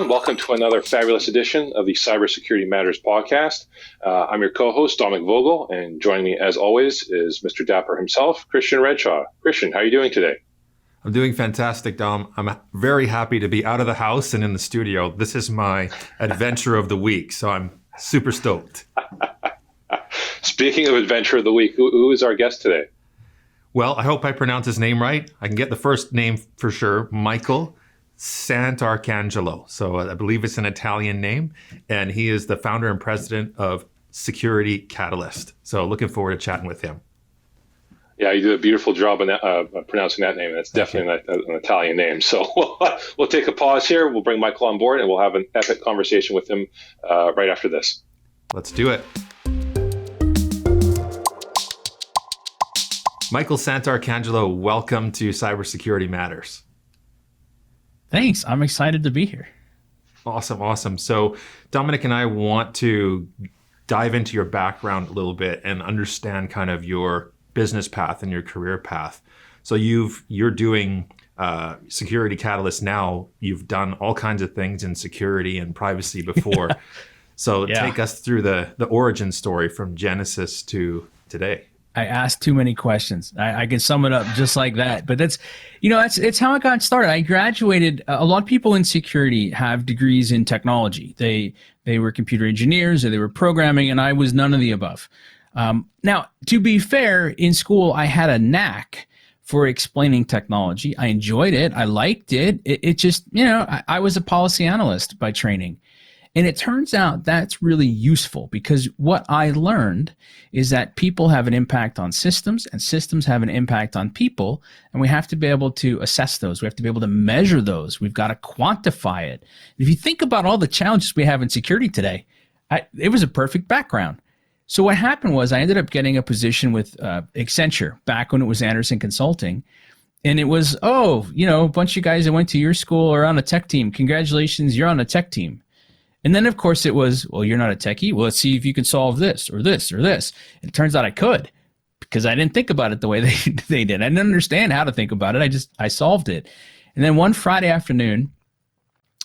everyone. Welcome to another fabulous edition of the Cybersecurity Matters podcast. I'm your co-host, Dominic Vogel, and joining me, as always, is Mr. Dapper himself, Christian Redshaw. Christian, how are you doing today? I'm doing fantastic, Dom. I'm very happy to be out of the house and in the studio. This is my adventure of the week, so I'm super stoked. Speaking of adventure of the week, who is our guest today? Well, I hope I pronounce his name right. I can get the first name for sure, Michael Santarcangelo. So I believe it's an Italian name, and he is the founder and president of Security Catalyst. So looking forward to chatting with him. Yeah, you did a beautiful job on pronouncing that name. That's definitely an Italian name. So we'll take a pause here. We'll bring Michael on board, and we'll have an epic conversation with him right after this. Let's do it. Michael Santarcangelo, welcome to Cybersecurity Matters. Thanks. I'm excited to be here. Awesome. So Dominic and I want to dive into your background a little bit and understand kind of your business path and your career path. So you're doing Security Catalyst now. You've done all kinds of things in security and privacy before. So Take us through the origin story from Genesis to today. I asked too many questions. I can sum it up just like that. But it's how I got started. I graduated. A lot of people in security have degrees in technology. They were computer engineers or they were programming, and I was none of the above. Now, to be fair, in school, I had a knack for explaining technology. I enjoyed it. I liked it. It just, I was a policy analyst by training. And it turns out that's really useful because what I learned is that people have an impact on systems and systems have an impact on people. And we have to be able to assess those. We have to be able to measure those. We've got to quantify it. If you think about all the challenges we have in security today, it was a perfect background. So what happened was I ended up getting a position with Accenture back when it was Anderson Consulting. And it was, a bunch of guys that went to your school are on a tech team. Congratulations, you're on a tech team. And then, of course, it was, well, you're not a techie. Well, let's see if you can solve this or this or this. And it turns out I could because I didn't think about it the way they did. I didn't understand how to think about it. I solved it. And then one Friday afternoon,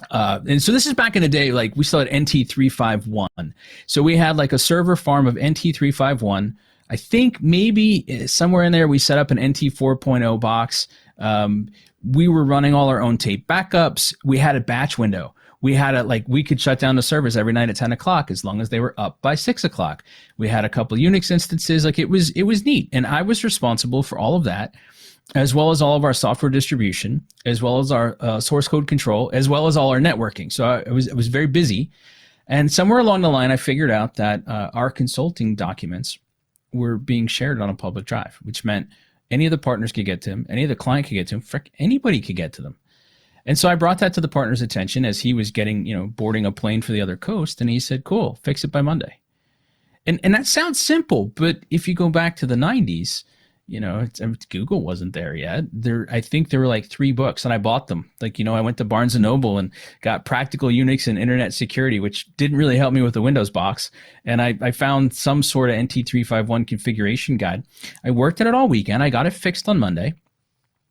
and so this is back in the day, like we still had NT351. So we had like a server farm of NT351. I think maybe somewhere in there we set up an NT 4.0 box. We were running all our own tape backups. We had a batch window. We could shut down the servers every night at 10 o'clock as long as they were up by 6 o'clock. We had a couple of Unix instances. Like it was neat. And I was responsible for all of that, as well as all of our software distribution, as well as our source code control, as well as all our networking. So I was very busy. And somewhere along the line, I figured out that our consulting documents were being shared on a public drive, which meant any of the partners could get to them, any of the client could get to them, anybody could get to them. And so I brought that to the partner's attention as he was getting, boarding a plane for the other coast. And he said, cool, fix it by Monday. And that sounds simple, but if you go back to the 90s, Google wasn't there yet. I think there were like 3 books and I bought them. I went to Barnes & Noble and got Practical Unix and Internet Security, which didn't really help me with the Windows box. And I found some sort of NT351 configuration guide. I worked on it all weekend. I got it fixed on Monday.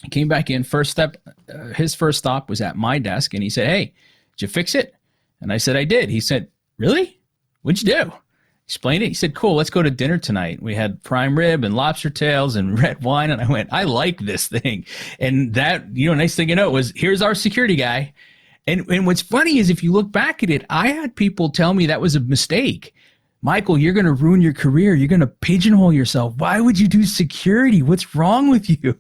He came back in. His first stop was at my desk, and he said, "Hey, did you fix it?" And I said, "I did." He said, "Really? What'd you do?" Explained it. He said, "Cool, let's go to dinner tonight." We had prime rib and lobster tails and red wine, and I went, "I like this thing." And that, nice thing was, here's our security guy. And what's funny is if you look back at it, I had people tell me that was a mistake. Michael, you're going to ruin your career. You're going to pigeonhole yourself. Why would you do security? What's wrong with you?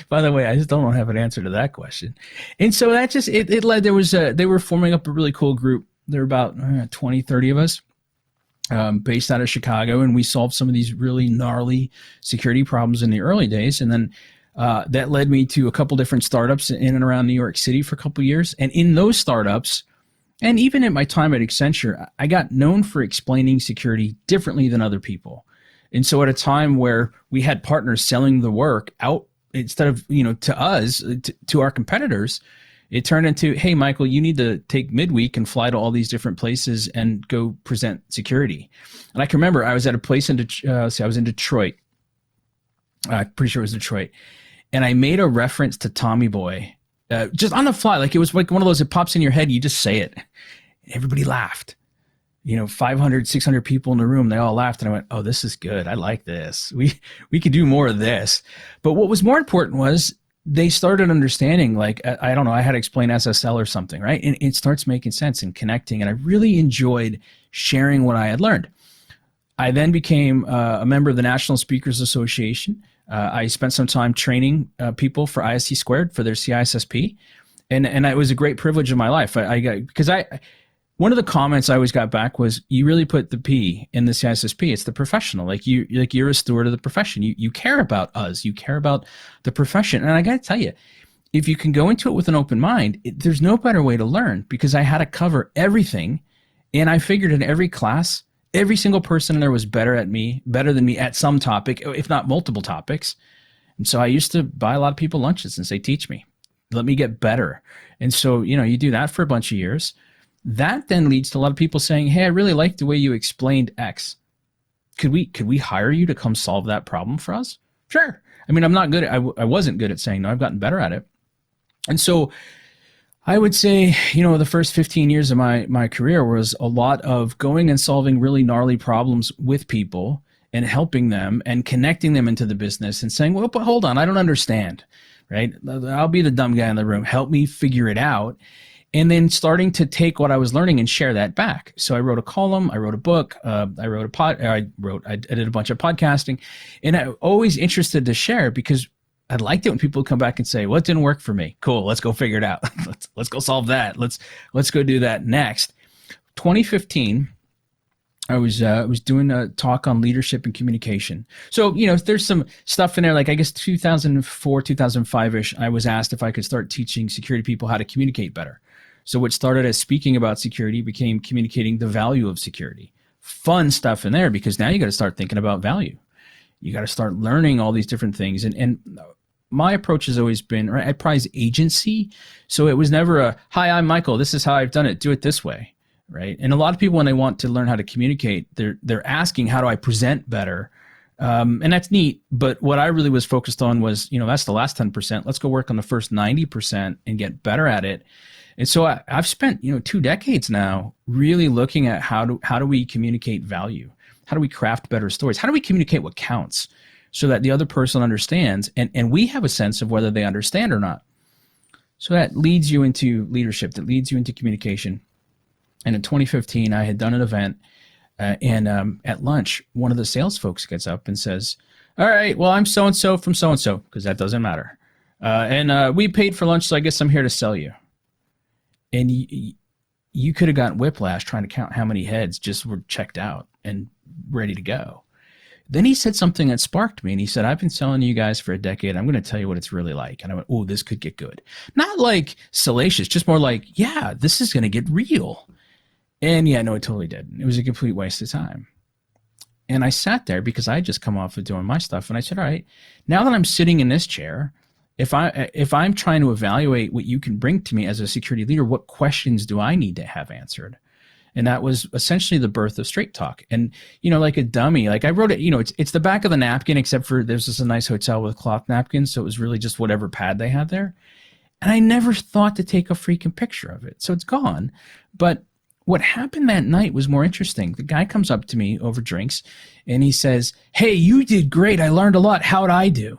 By the way, I just don't have an answer to that question. And so that just, it led, they were forming up a really cool group. There were about 20, 30 of us based out of Chicago. And we solved some of these really gnarly security problems in the early days. And then that led me to a couple different startups in and around New York City for a couple years. And in those startups, and even at my time at Accenture, I got known for explaining security differently than other people. And so at a time where we had partners selling the work out instead of, to us, to our competitors, it turned into, hey, Michael, you need to take midweek and fly to all these different places and go present security. And I can remember I was at a place I was in Detroit. I'm pretty sure it was Detroit. And I made a reference to Tommy Boy just on the fly. Like it was like one of those that pops in your head. You just say it. Everybody laughed. 500, 600 people in the room, they all laughed. And I went, oh, this is good. I like this. We could do more of this. But what was more important was they started understanding, like, I don't know, I had to explain SSL or something, right? And it starts making sense and connecting. And I really enjoyed sharing what I had learned. I then became a member of the National Speakers Association. I spent some time training people for IST Squared for their CISSP. And it was a great privilege of my life. One of the comments I always got back was, you really put the P in the CISSP. It's the professional. You're a steward of the profession. You care about us. You care about the profession. And I got to tell you, if you can go into it with an open mind, there's no better way to learn, because I had to cover everything. And I figured in every class, every single person in there was better than me at some topic, if not multiple topics. And so I used to buy a lot of people lunches and say, teach me, let me get better. And so, you do that for a bunch of years. That then leads to a lot of people saying, hey, I really like the way you explained X. Could we hire you to come solve that problem for us? Sure. I mean, I wasn't good at saying no. I've gotten better at it. And so I would say, the first 15 years of my career was a lot of going and solving really gnarly problems with people and helping them and connecting them into the business and saying, well, but hold on, I don't understand, right? I'll be the dumb guy in the room. Help me figure it out. And then starting to take what I was learning and share that back. So I wrote a column, I wrote a book, I did a bunch of podcasting, and I'm always interested to share, because I liked it when people would come back and say, well, it didn't work for me. Cool, let's go figure it out. let's go solve that. Let's go do that next. 2015, I was doing a talk on leadership and communication. So, there's some stuff in there, like I guess 2004, 2005-ish, I was asked if I could start teaching security people how to communicate better. So what started as speaking about security became communicating the value of security. Fun stuff in there, because now you got to start thinking about value. You got to start learning all these different things. And my approach has always been, right, I prize agency. So it was never a, hi, I'm Michael, this is how I've done it, do it this way, right? And a lot of people, when they want to learn how to communicate, they're asking, how do I present better? And that's neat. But what I really was focused on was, that's the last 10%. Let's go work on the first 90% and get better at it. And so I've spent, 2 decades now really looking at how do we communicate value? How do we craft better stories? How do we communicate what counts so that the other person understands and we have a sense of whether they understand or not? So that leads you into leadership, that leads you into communication. And in 2015, I had done an event and at lunch, one of the sales folks gets up and says, all right, well, I'm so-and-so from so-and-so, because that doesn't matter. And we paid for lunch, so I guess I'm here to sell you. And you could have gotten whiplash trying to count how many heads just were checked out and ready to go. Then he said something that sparked me, and he said, I've been selling you guys for a decade. I'm going to tell you what it's really like. And I went, oh, this could get good. Not like salacious, just more like, yeah, this is going to get real. And yeah, no, it totally did. It was a complete waste of time. And I sat there because I had just come off of doing my stuff. And I said, all right, now that I'm sitting in this chair, if I'm trying to evaluate what you can bring to me as a security leader, what questions do I need to have answered? And that was essentially the birth of Straight Talk. And, like a dummy, like I wrote it, it's the back of the napkin, except for there's just a nice hotel with cloth napkins. So it was really just whatever pad they had there. And I never thought to take a freaking picture of it. So it's gone. But what happened that night was more interesting. The guy comes up to me over drinks and he says, hey, you did great. I learned a lot. How'd I do?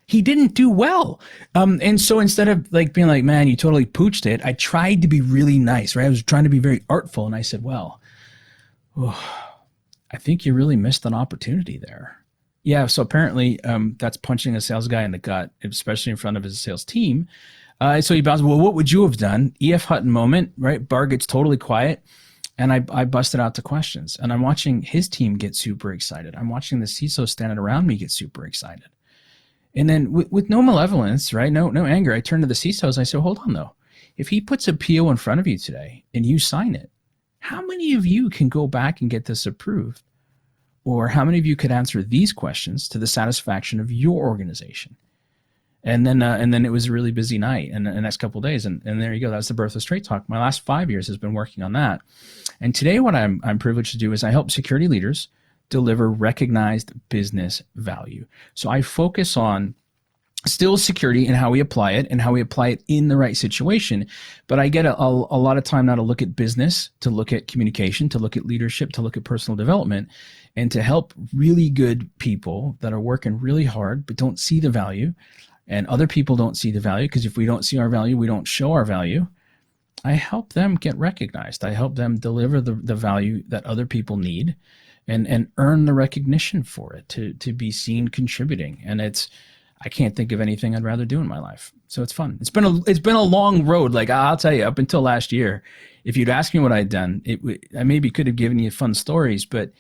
He didn't do well. And so instead of being like, man, you totally pooched it, I tried to be really nice, right? I was trying to be very artful. And I said, well, I think you really missed an opportunity there. Yeah. So apparently that's punching a sales guy in the gut, especially in front of his sales team. So he bounced, well, what would you have done? E.F. Hutton moment, right? Bar gets totally quiet. And I busted out the questions. And I'm watching his team get super excited. I'm watching the CISO standing around me get super excited. And then with no malevolence, right? No anger, I turn to the CISOs and I say, hold on though. If he puts a PO in front of you today and you sign it, how many of you can go back and get this approved? Or how many of you could answer these questions to the satisfaction of your organization? And then it was a really busy night and the next couple of days. And there you go. That's the birth of Straight Talk. My last 5 years has been working on that. And today what I'm privileged to do is I help security leaders deliver recognized business value. So I focus on still security and how we apply it and how we apply it in the right situation. But I get a lot of time now to look at business, to look at communication, to look at leadership, to look at personal development, and to help really good people that are working really hard but don't see the value, and other people don't see the value, because if we don't see our value, we don't show our value. I help them get recognized. I help them deliver the value that other people need and earn the recognition for it, to be seen contributing. And I can't think of anything I'd rather do in my life. So it's fun. It's been a long road. Like, I'll tell you, up until last year, if you'd asked me what I'd done, I maybe could have given you fun stories, but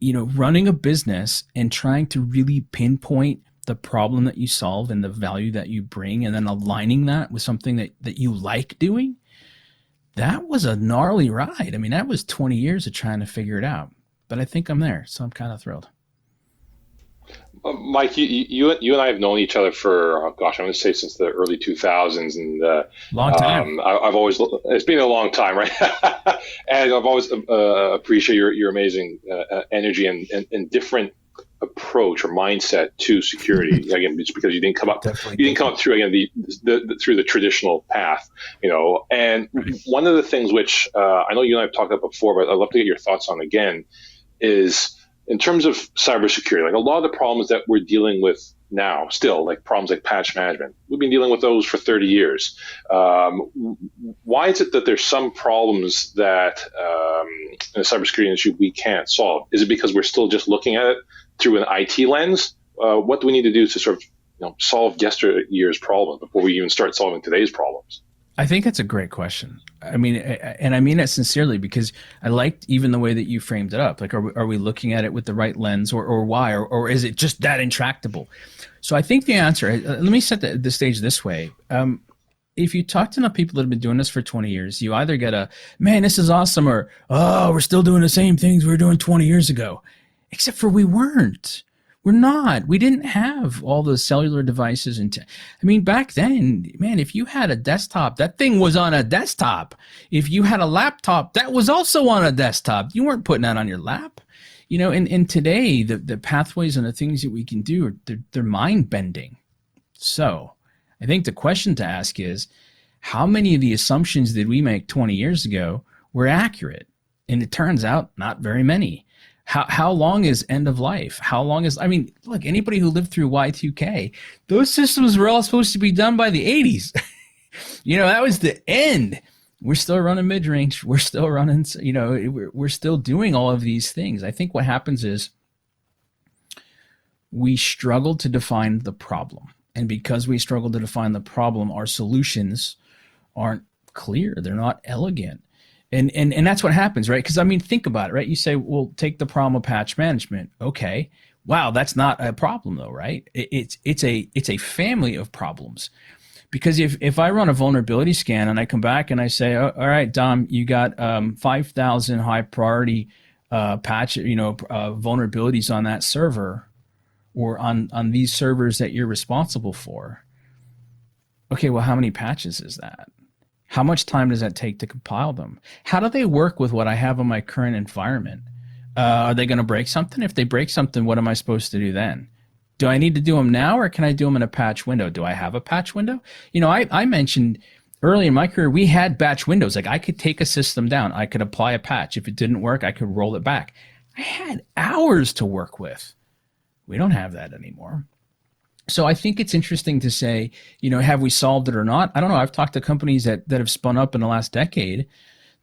running a business and trying to really pinpoint the problem that you solve and the value that you bring, and then aligning that with something that you like doing, that was a gnarly ride. I mean, that was 20 years of trying to figure it out, but I think I'm there. So I'm kind of thrilled. Mike, you and I have known each other for, I'm going to say since the early 2000s, and long time. It's been a long time, right? And I've always appreciated your amazing energy and different approach or mindset to security. Again, it's because you didn't come up through through the traditional path, And one of the things which I know you and I have talked about before, but I'd love to get your thoughts on again, is in terms of cybersecurity. Like, a lot of the problems that we're dealing with now, still, like problems like patch management, we've been dealing with those for 30 years. Why is it that there's some problems that in the cybersecurity industry we can't solve? Is it because we're still just looking at it through an IT lens? What do we need to do to sort of solve yesteryear's problem before we even start solving today's problems? I think that's a great question. I mean, and I mean it sincerely, because I liked even the way that you framed it up. Like, are we looking at it with the right lens, or why, or is it just that intractable? So I think the answer, let me set the stage this way. If you talk to enough people that have been doing this for 20 years, you either get a, man, this is awesome, or, oh, we're still doing the same things we were doing 20 years ago. Except for we weren't. We're not. We didn't have all the cellular devices. I mean, back then, man, if you had a desktop, that thing was on a desktop. If you had a laptop, that was also on a desktop. You weren't putting that on your lap. And today, the pathways and the things that we can do, they're mind-bending. So I think the question to ask is, how many of the assumptions did we make 20 years ago were accurate? And it turns out not very many. How long is end of life? Look, anybody who lived through Y2K, those systems were all supposed to be done by the 80s. That was the end. We're still running mid-range. We're still running, we're still doing all of these things. I think what happens is we struggle to define the problem. And because we struggle to define the problem, our solutions aren't clear. They're not elegant. And that's what happens, right? Because, think about it, right? You say, well, take the problem of patch management. Okay. Wow, that's not a problem though, right? It's a family of problems. Because if I run a vulnerability scan and I come back and I say, oh, all right, Dom, you got 5,000 high priority patch, vulnerabilities on that server, or on these servers that you're responsible for. Okay, well, how many patches is that? How much time does that take to compile them? How do they work with what I have in my current environment? Are they going to break something? If they break something, what am I supposed to do then? Do I need to do them now, or can I do them in a patch window? Do I have a patch window? I mentioned early in my career, we had batch windows. Like, I could take a system down. I could apply a patch. If it didn't work, I could roll it back. I had hours to work with. We don't have that anymore. So I think it's interesting to say, have we solved it or not? I don't know. I've talked to companies that have spun up in the last decade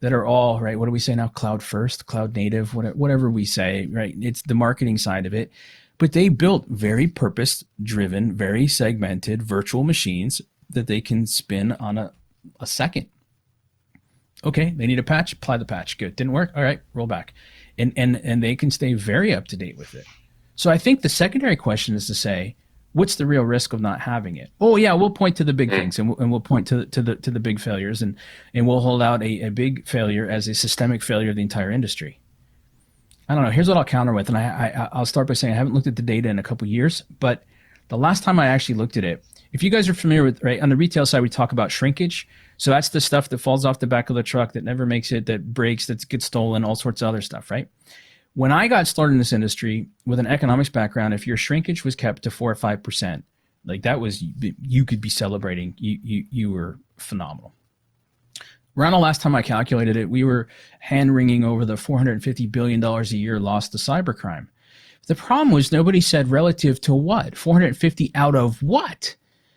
that are all, right, what do we say now? Cloud first, cloud native, whatever we say, right? It's the marketing side of it. But they built very purpose-driven, very segmented virtual machines that they can spin on a second. Okay, they need a patch, apply the patch. Good. Didn't work? All right, roll back. And they can stay very up to date with it. So I think the secondary question is to say, what's the real risk of not having it? Oh yeah, we'll point to the big things, and we'll point to the big failures, and we'll hold out a big failure as a systemic failure of the entire industry. I don't know. Here's what I'll counter with, and I'll start by saying I haven't looked at the data in a couple of years, but the last time I actually looked at it, if you guys are familiar with, right, on the retail side, we talk about shrinkage. So that's the stuff that falls off the back of the truck, that never makes it, that breaks, that gets stolen, all sorts of other stuff, right? When I got started in this industry with an economics background, if your shrinkage was kept to 4 or 5%, Like that was, you could be celebrating. You were phenomenal. Around the last time I calculated it, we were hand wringing over the $450 billion a year lost to cybercrime. The problem was nobody said relative to what? 450 out of what?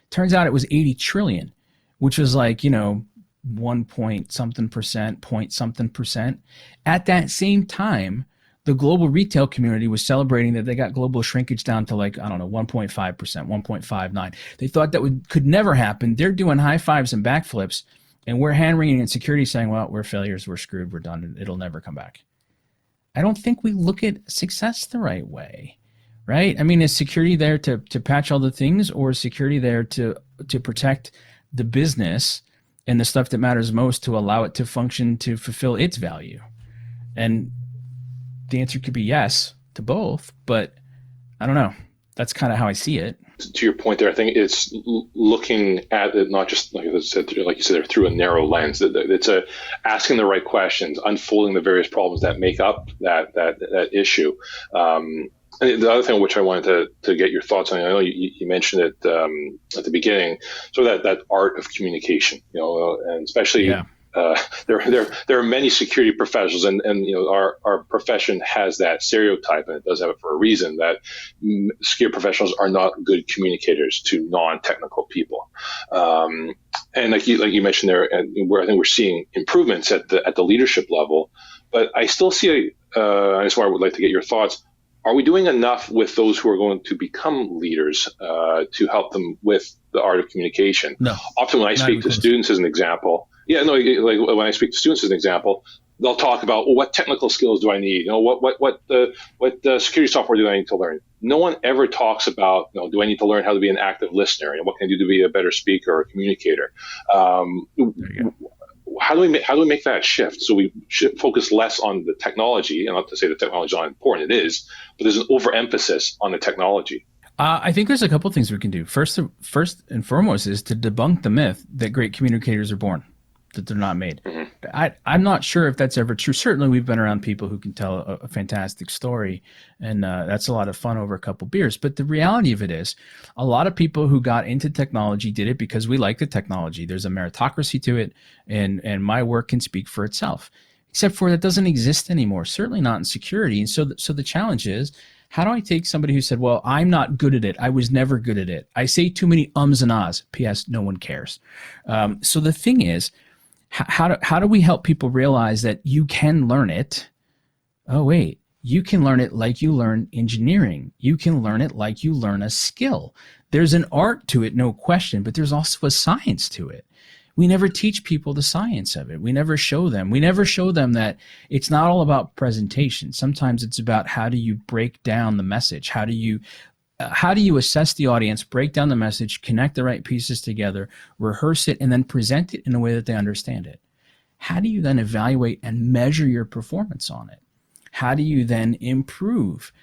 Turns out it was 80 trillion, which was like, 1 point something percent, point something percent. At that same time, the global retail community was celebrating that they got global shrinkage down to 1.5%, 1.59. They thought that could never happen. They're doing high fives and backflips, and we're hand wringing in security saying, well, we're failures, we're screwed, we're done, it'll never come back. I don't think we look at success the right way, right? I mean, is security there to patch all the things, or is security there to protect the business and the stuff that matters most, to allow it to function, to fulfill its value? And the answer could be yes to both, but I don't know. That's kind of how I see it. To your point there, I think it's looking at it not just like you said, through a narrow lens. It's asking the right questions, unfolding the various problems that make up that issue. And the other thing which I wanted to get your thoughts on, I know you mentioned it at the beginning, so that art of communication, and especially. Yeah. There are many security professionals, and our profession has that stereotype, and it does have it for a reason, that security professionals are not good communicators to non-technical people. And like you mentioned there, where I think we're seeing improvements at the leadership level, but I still see I just would like to get your thoughts. Are we doing enough with those who are going to become leaders to help them with the art of communication? No. Often when I speak to students as an example, like when I speak to students as an example, they'll talk about, well, what technical skills do I need? What security software do I need to learn? No one ever talks about, do I need to learn how to be an active listener? What can I do to be a better speaker or communicator? How do we make that shift? So we should focus less on the technology, and not to say the technology is not important, it is, but there's an overemphasis on the technology. I think there's a couple things we can do. First and foremost is to debunk the myth that great communicators are born, that they're not made. Mm-hmm. I'm not sure if that's ever true. Certainly we've been around people who can tell a fantastic story, and that's a lot of fun over a couple beers. But the reality of it is, a lot of people who got into technology did it because we like the technology. There's a meritocracy to it, and my work can speak for itself. Except for that doesn't exist anymore, certainly not in security. And so the challenge is, how do I take somebody who said, well, I'm not good at it, I was never good at it, I say too many ums and ahs, P.S. no one cares. So the thing is, how do we help people realize that you can learn it? Oh, wait, you can learn it like you learn engineering. You can learn it like you learn a skill. There's an art to it, no question, but there's also a science to it. We never teach people the science of it. We never show them. We never show them that it's not all about presentation. Sometimes it's about how do you break down the message? How do you assess the audience, break down the message, connect the right pieces together, rehearse it, and then present it in a way that they understand it? How do you then evaluate and measure your performance on it? How do you then improve?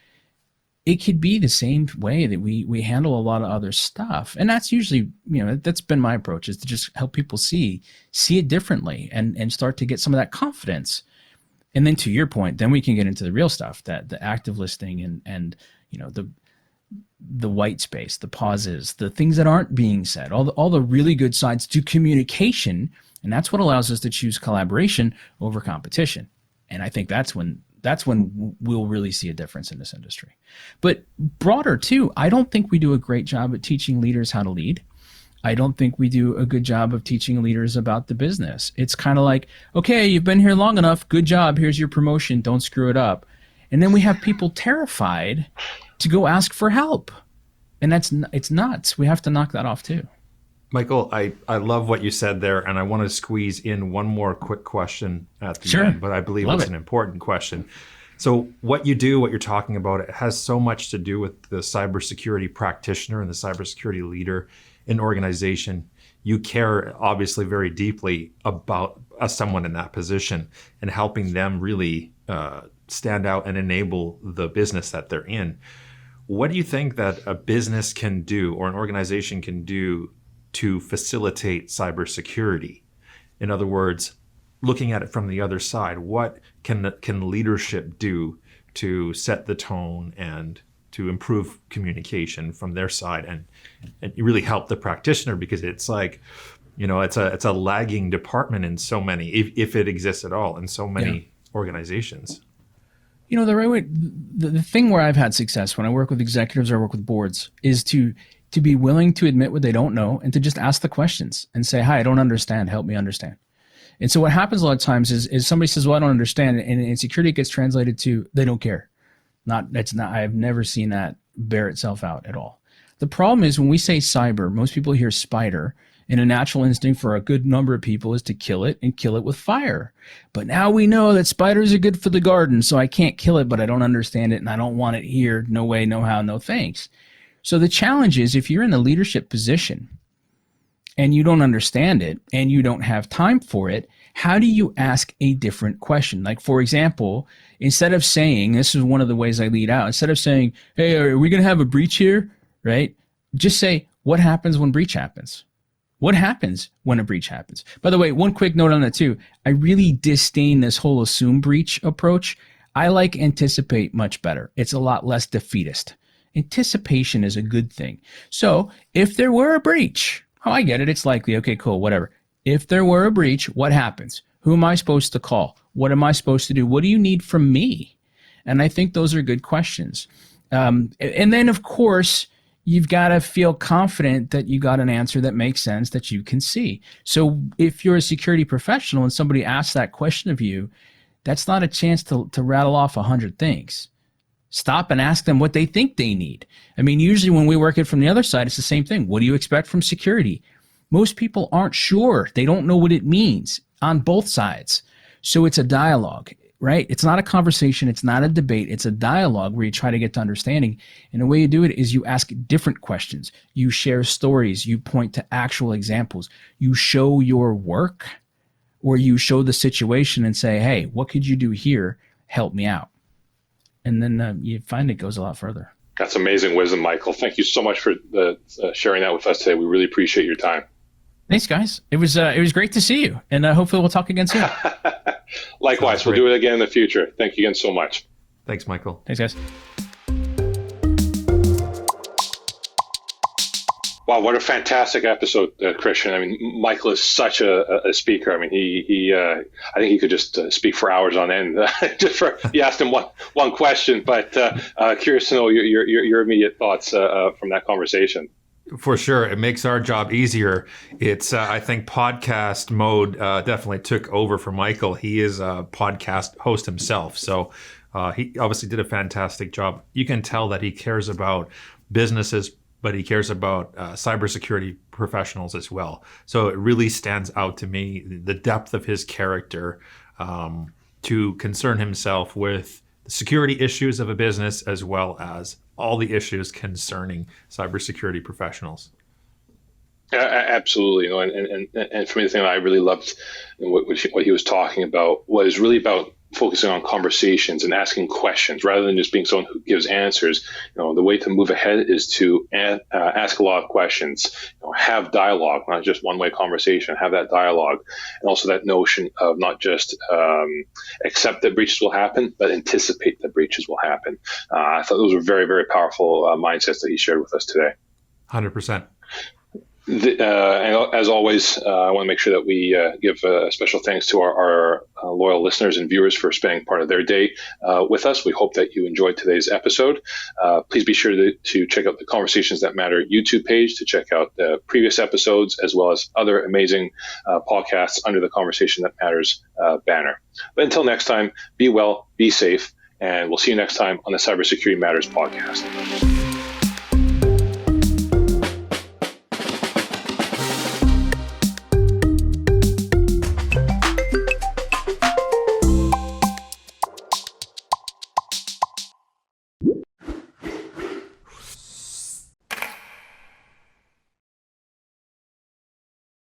It could be the same way that we handle a lot of other stuff. And that's usually, that's been my approach, is to just help people see it differently and start to get some of that confidence. And then to your point, then we can get into the real stuff, that the active listening and the white space, the pauses, the things that aren't being said, all the really good sides to communication. And that's what allows us to choose collaboration over competition. And I think that's when we'll really see a difference in this industry. But broader too, I don't think we do a great job at teaching leaders how to lead. I don't think we do a good job of teaching leaders about the business. It's kind of like, okay, you've been here long enough. Good job. Here's your promotion. Don't screw it up. And then we have people terrified to go ask for help. And it's nuts. We have to knock that off too. Michael, I love what you said there, and I want to squeeze in one more quick question at the end, but I believe it's an important question. So what you do, what you're talking about, it has so much to do with the cybersecurity practitioner and the cybersecurity leader in an organization. You care obviously very deeply about someone in that position and helping them really stand out and enable the business that they're in. What do you think that a business can do or an organization can do to facilitate cybersecurity? In other words, looking at it from the other side, what can leadership do to set the tone and improve communication from their side and really help the practitioner, because it's like, it's a lagging department in so many, if it exists at all, in so many organizations. The right way, the thing where I've had success when I work with executives or I work with boards is to be willing to admit what they don't know and to just ask the questions and say, hi, I don't understand. Help me understand. And so what happens a lot of times is somebody says, well, I don't understand. And in security, it gets translated to, they don't care. I've never seen that bear itself out at all. The problem is when we say cyber, most people hear spider, and a natural instinct for a good number of people is to kill it and kill it with fire. But now we know that spiders are good for the garden, so I can't kill it, but I don't understand it and I don't want it here. No way, no how, no thanks. So the challenge is, if you're in a leadership position and you don't understand it and you don't have time for it, how do you ask a different question? Like, for example, instead of saying, this is one of the ways I lead out, instead of saying, hey, are we going to have a breach here? Right? Just say, what happens when breach happens? What happens when a breach happens? By the way, one quick note on that too. I really disdain this whole assume breach approach. I like anticipate much better. It's a lot less defeatist. Anticipation is a good thing. So if there were a breach, I get it. It's likely. Okay, cool, whatever. If there were a breach, what happens? Who am I supposed to call? What am I supposed to do? What do you need from me? And I think those are good questions. And then, of course, you've got to feel confident that you got an answer that makes sense, that you can see. So if you're a security professional and somebody asks that question of you, that's not a chance to rattle off 100 things. Stop and ask them what they think they need. I mean, usually when we work it from the other side, it's the same thing. What do you expect from security? Most people aren't sure. They don't know what it means on both sides. So it's a dialogue, right? It's not a conversation. It's not a debate. It's a dialogue where you try to get to understanding. And the way you do it is you ask different questions. You share stories. You point to actual examples. You show your work, or you show the situation and say, hey, what could you do here? Help me out. And then you find it goes a lot further. That's amazing wisdom, Michael. Thank you so much for sharing that with us today. We really appreciate your time. Thanks, guys. It was great to see you, and hopefully we'll talk again soon. Likewise, we'll do it again in the future. Thank you again so much. Thanks, Michael. Thanks, guys. Wow, what a fantastic episode, Christian. I mean, Michael is such a speaker. I mean, he I think he could just speak for hours on end. You asked him one question, but curious to know your immediate thoughts from that conversation. For sure. It makes our job easier. It's, I think podcast mode definitely took over for Michael. He is a podcast host himself. So he obviously did a fantastic job. You can tell that he cares about businesses, but he cares about cybersecurity professionals as well. So it really stands out to me, the depth of his character to concern himself with the security issues of a business as well as all the issues concerning cybersecurity professionals. Absolutely, and for me, the thing that I really loved, what he was talking about, was really about focusing on conversations and asking questions rather than just being someone who gives answers. The way to move ahead is to ask a lot of questions. Have dialogue, not just one-way conversation. Have that dialogue, and also that notion of not just accept that breaches will happen, but anticipate that breaches will happen. I thought those were very, very powerful mindsets that he shared with us today. 100%. And as always, I want to make sure that we give special thanks to our loyal listeners and viewers for spending part of their day with us. We hope that you enjoyed today's episode. Please be sure to check out the Conversations That Matter YouTube page to check out the previous episodes, as well as other amazing podcasts under the Conversation That Matters banner. But until next time, be well, be safe, and we'll see you next time on the Cybersecurity Matters podcast.